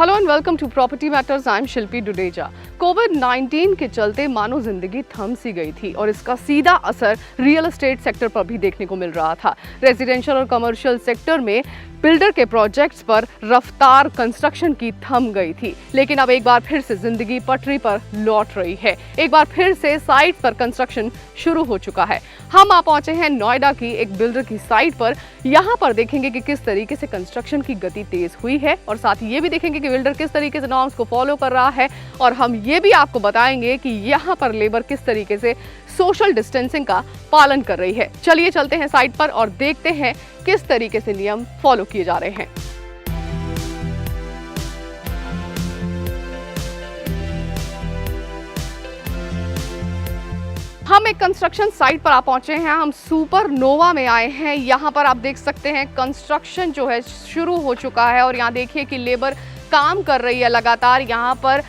Hello and welcome to property matters. I am Shilpi Dudeja. कोविड-19 के चलते मानो जिंदगी थम सी गई थी और इसका सीधा असर रियल एस्टेट सेक्टर पर भी देखने को मिल रहा था। रेजिडेंशियल और कमर्शियल सेक्टर में बिल्डर के प्रोजेक्ट्स पर रफ्तार कंस्ट्रक्शन की थम गई थी, लेकिन अब एक बार फिर से जिंदगी पटरी पर लौट रही है। एक बार फिर से साइट पर कंस्ट्रक्शन शुरू हो चुका है। हम आ पहुंचे हैं नोएडा की एक बिल्डर की साइट पर। यहाँ पर देखेंगे कि किस तरीके से कंस्ट्रक्शन की गति तेज हुई है और साथ ही ये भी देखेंगे कि बिल्डर किस तरीके से नॉर्म्स को फॉलो कर रहा है, और हम ये भी आपको बताएंगे कि यहाँ पर लेबर किस तरीके से सोशल डिस्टेंसिंग का पालन कर रही है। चलिए चलते हैं साइट पर और देखते हैं किस तरीके से नियम फॉलो किए जा रहे हैं। हम एक कंस्ट्रक्शन साइट पर आ पहुंचे हैं। हम सुपर नोवा में आए हैं। यहाँ पर आप देख सकते हैं कंस्ट्रक्शन जो है शुरू हो चुका है और यहाँ देखिए कि लेबर काम कर रही है लगातार। यहाँ पर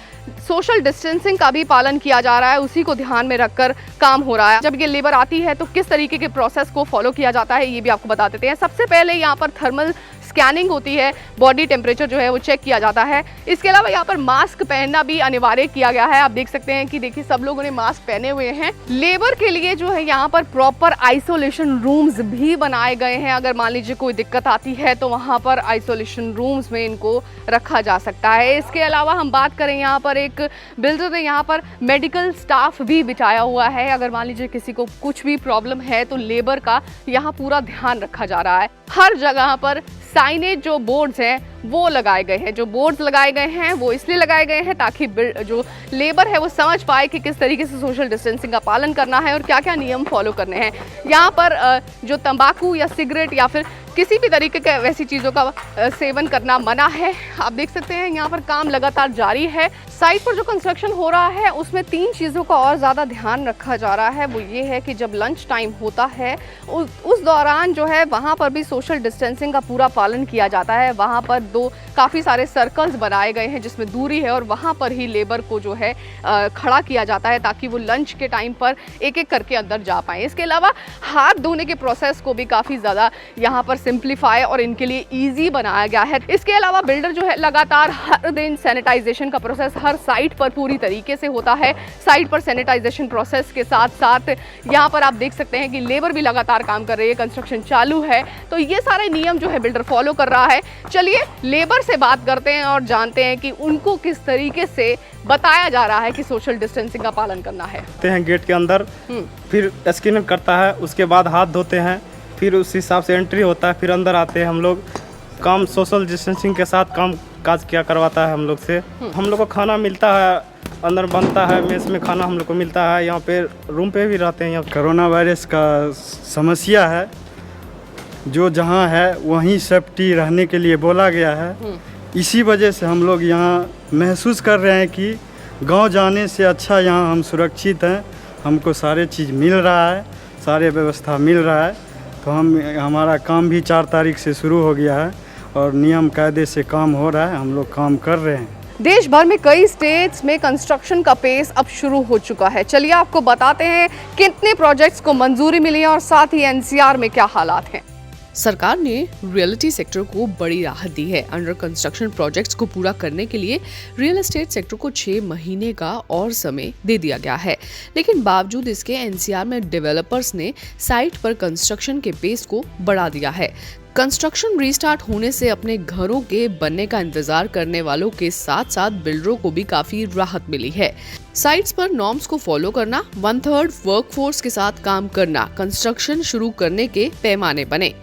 सोशल डिस्टेंसिंग का भी पालन किया जा रहा है, उसी को ध्यान में रखकर काम हो रहा है। जब ये लेबर आती है तो किस तरीके के प्रोसेस को फॉलो किया जाता है ये भी आपको बता देते हैं। सबसे पहले यहाँ पर थर्मल स्कैनिंग होती है, बॉडी टेम्परेचर जो है वो चेक किया जाता है। इसके अलावा यहाँ पर मास्क पहनना भी अनिवार्य किया गया है। आप देख सकते हैं कि देखिए सब लोगों ने मास्क पहने हुए हैं। लेबर के लिए जो है यहाँ पर प्रॉपर आइसोलेशन रूम्स भी बनाए गए हैं। अगर मान लीजिए कोई दिक्कत आती है तो वहाँ पर आइसोलेशन रूम्स में इनको रखा जा सकता है। इसके अलावा हम बात करें, यहाँ पर एक बिल्डर ने यहाँ पर मेडिकल स्टाफ भी बिठाया हुआ है। अगर मान लीजिए किसी को कुछ भी प्रॉब्लम है तो लेबर का यहाँ पूरा ध्यान रखा जा रहा है। हर जगह पर साइनेज जो बोर्ड्स हैं वो लगाए गए हैं। जो बोर्ड्स लगाए गए हैं वो इसलिए लगाए गए हैं ताकि जो लेबर है वो समझ पाए कि किस तरीके से सोशल डिस्टेंसिंग का पालन करना है और क्या क्या नियम फॉलो करने हैं। यहाँ पर जो तंबाकू या सिगरेट या फिर किसी भी तरीके के वैसी चीज़ों का सेवन करना मना है। आप देख सकते हैं यहाँ पर काम लगातार जारी है। साइट पर जो कंस्ट्रक्शन हो रहा है उसमें 3 चीज़ों का और ज़्यादा ध्यान रखा जा रहा है। वो ये है कि जब लंच टाइम होता है उस दौरान जो है वहाँ पर भी सोशल डिस्टेंसिंग का पूरा पालन किया जाता है। वहाँ पर काफ़ी सारे सर्कल्स बनाए गए हैं जिसमें दूरी है और वहाँ पर ही लेबर को जो है खड़ा किया जाता है ताकि वो लंच के टाइम पर एक एक करके अंदर जा पाएँ। इसके अलावा हाथ धोने के प्रोसेस को भी काफ़ी ज़्यादा यहाँ पर सिंप्लीफाई और इनके लिए ईजी बनाया गया है। इसके अलावा बिल्डर जो है लगातार हर दिन सैनिटाइजेशन का प्रोसेस हर साइट पर पूरी तरीके से होता है। साइट पर सैनिटाइजेशन प्रोसेस के साथ साथ यहाँ पर आप देख सकते हैं कि लेबर भी लगातार काम कर रही है, कंस्ट्रक्शन चालू है। तो ये सारे नियम जो है बिल्डर फॉलो कर रहा है। चलिए लेबर से बात करते हैं और जानते हैं कि उनको किस तरीके से बताया जा रहा है कि सोशल डिस्टेंसिंग का पालन करना है। गेट के अंदर फिर स्कैन करता है, उसके बाद हाथ धोते हैं, फिर उस हिसाब से एंट्री होता है, फिर अंदर आते हैं हम लोग। काम सोशल डिस्टेंसिंग के साथ काम काज क्या करवाता है हम लोग से। हम लोग को खाना मिलता है, अंदर बनता है, मेस में खाना हम लोग को मिलता है। यहाँ पे रूम पे भी रहते हैं। यहाँ कोरोना वायरस का समस्या है, जो जहाँ है वहीं सेफ्टी रहने के लिए बोला गया है। इसी वजह से हम लोग यहाँ महसूस कर रहे हैं कि गांव जाने से अच्छा यहाँ हम सुरक्षित हैं। हमको सारे चीज़ मिल रहा है, सारे व्यवस्था मिल रहा है। तो हमारा काम भी 4 तारीख से शुरू हो गया है और नियम कायदे से काम हो रहा है। हम लोग काम कर रहे हैं। देश भर में कई स्टेट्स में कंस्ट्रक्शन का पेस अब शुरू हो चुका है। चलिए आपको बताते हैं कितने प्रोजेक्ट्स को मंजूरी मिली है और साथ ही एनसीआर में क्या हालात हैं। सरकार ने रियलिटी सेक्टर को बड़ी राहत दी है। अंडर कंस्ट्रक्शन प्रोजेक्ट्स को पूरा करने के लिए रियल एस्टेट सेक्टर को 6 महीने का और समय दे दिया गया है, लेकिन बावजूद इसके एनसीआर में डेवलपर्स ने साइट पर कंस्ट्रक्शन के पेस को बढ़ा दिया है। कंस्ट्रक्शन रीस्टार्ट होने से अपने घरों के बनने का इंतजार करने वालों के साथ साथ बिल्डरों को भी काफी राहत मिली है। साइट्स पर नॉर्म्स को फॉलो करना, 1/3 वर्कफोर्स के साथ काम करना कंस्ट्रक्शन शुरू करने के पैमाने बने।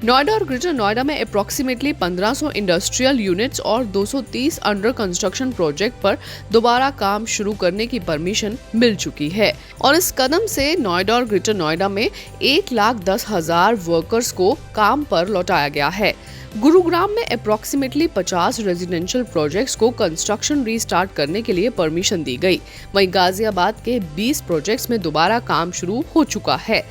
नोएडा और ग्रेटर नोएडा में अप्रॉक्सीमेटली 1500 इंडस्ट्रियल यूनिट्स और 230 अंडर कंस्ट्रक्शन प्रोजेक्ट पर दोबारा काम शुरू करने की परमिशन मिल चुकी है और इस कदम से नोएडा और ग्रेटर नोएडा में 1,10,000 वर्कर्स को काम पर लौटाया गया है। गुरुग्राम में अप्रॉक्सीमेटली 50 रेजिडेंशियल प्रोजेक्ट्स को कंस्ट्रक्शन रीस्टार्ट करने के लिए परमिशन दी गई। वहीं गाजियाबाद के 20 प्रोजेक्ट्स में दोबारा काम शुरू हो चुका है।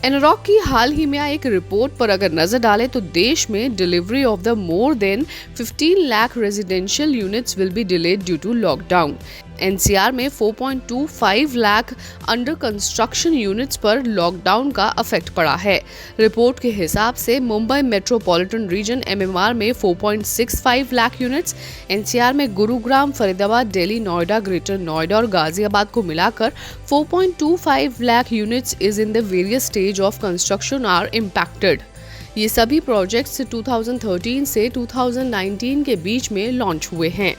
एनरॉक की हाल ही में आई एक रिपोर्ट पर अगर नजर डालें तो देश में delivery of the more than 15 lakh residential units will be delayed due to lockdown. NCR में 4.25 लाख अंडर कंस्ट्रक्शन यूनिट्स पर लॉकडाउन का इफेक्ट पड़ा है। रिपोर्ट के हिसाब से मुंबई मेट्रोपॉलिटन रीजन एमएमआर में 4.65 लाख यूनिट्स, एनसीआर में गुरुग्राम, फरीदाबाद, दिल्ली, नोएडा, ग्रेटर नोएडा और गाजियाबाद को मिलाकर 4.25 lakh units is in the various stage of construction are impacted. ये सभी प्रोजेक्ट्स 2013 से 2019 के बीच में लॉन्च हुए हैं।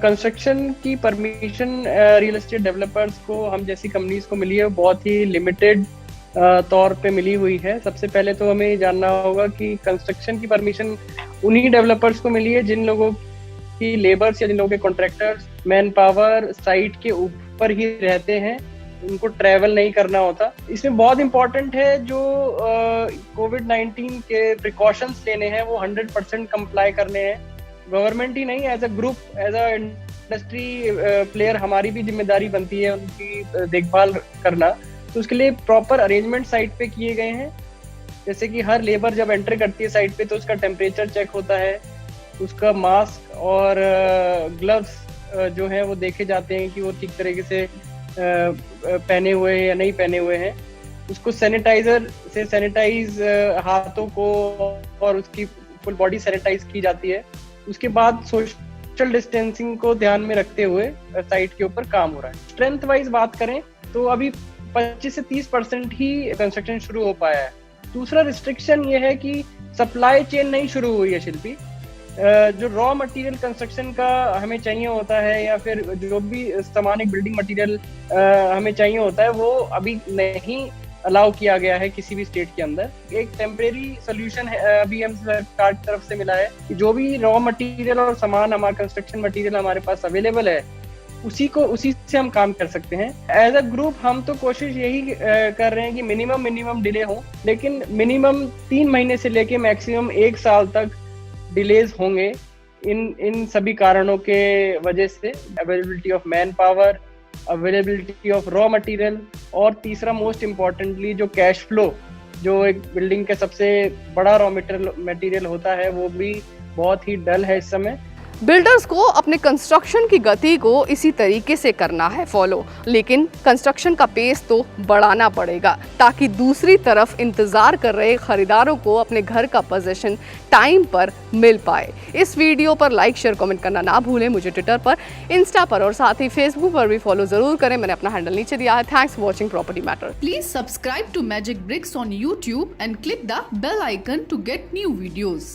कंस्ट्रक्शन की परमिशन रियल एस्टेट डेवलपर्स को, हम जैसी कंपनीज को मिली है, बहुत ही लिमिटेड तौर पे मिली हुई है। सबसे पहले तो हमें ये जानना होगा कि कंस्ट्रक्शन की परमिशन उन्हीं डेवलपर्स को मिली है जिन लोगों की लेबर्स या जिन लोगों के कॉन्ट्रैक्टर्स मैन पावर साइट के ऊपर ही रहते हैं, उनको ट्रैवल नहीं करना होता। इसमें बहुत इंपॉर्टेंट है जो कोविड-19 के प्रिकॉशंस लेने हैं वो 100% कंप्लाई करने हैं। गवर्नमेंट ही नहीं, as a group, as a industry player हमारी भी जिम्मेदारी बनती है उनकी देखभाल करना। तो उसके लिए प्रॉपर अरेंजमेंट साइट पे किए गए हैं। जैसे कि हर लेबर जब एंटर करती है साइट पे तो उसका टेम्परेचर चेक होता है, उसका मास्क और ग्लव्स जो है वो देखे जाते हैं कि वो ठीक तरीके से पहने हुए हैं या नहीं पहने हुए हैं। उसको सैनिटाइजर से सैनिटाइज हाथों को और उसकी फुल बॉडी सैनिटाइज की जाती है। उसके बाद सोशल डिस्टेंसिंग को ध्यान में रखते हुए साइट के ऊपर काम हो रहा है। स्ट्रेंथ वाइज बात करें तो अभी 25 से 30% ही कंस्ट्रक्शन शुरू हो पाया है। दूसरा रिस्ट्रिक्शन ये है कि सप्लाई चेन नहीं शुरू हुई है शिल्पी। जो रॉ मटेरियल कंस्ट्रक्शन का हमें चाहिए होता है या फिर जो भी सामान एक बिल्डिंग मटेरियल हमें चाहिए होता है वो अभी नहीं अलाउ किया गया है किसी भी स्टेट के अंदर। एक टेम्परेरी सोल्यूशन है अभी हम सरकार की तरफ से मिला है कि जो भी रॉ मटेरियल और सामान हमारा कंस्ट्रक्शन मटेरियल हमारे पास अवेलेबल है उसी से हम काम कर सकते हैं। एज अ ग्रुप हम तो कोशिश यही कर रहे हैं कि मिनिमम डिले हो, लेकिन मिनिमम 3 महीने से लेके मैक्सिमम 1 साल तक डिलेज होंगे इन सभी कारणों के वजह से। Availability of man power, availability of raw material और तीसरा मोस्ट इम्पॉर्टेंटली जो कैश फ्लो, जो एक बिल्डिंग का सबसे बड़ा रॉ मटेरियल होता है, वो भी बहुत ही डल है इस समय। बिल्डर्स को अपने कंस्ट्रक्शन की गति को इसी तरीके से करना है फॉलो, लेकिन कंस्ट्रक्शन का पेस तो बढ़ाना पड़ेगा ताकि दूसरी तरफ इंतजार कर रहे खरीदारों को अपने घर का पोजीशन टाइम पर मिल पाए। इस वीडियो पर लाइक, शेयर, कमेंट करना ना भूलें। मुझे ट्विटर पर, इंस्टा पर और साथ ही फेसबुक पर भी फॉलो जरूर करें। मैंने अपना हैंडल नीचे दिया है। Thanks for watching property matter. Please subscribe to Magic Bricks on YouTube and click the bell icon to get new videos.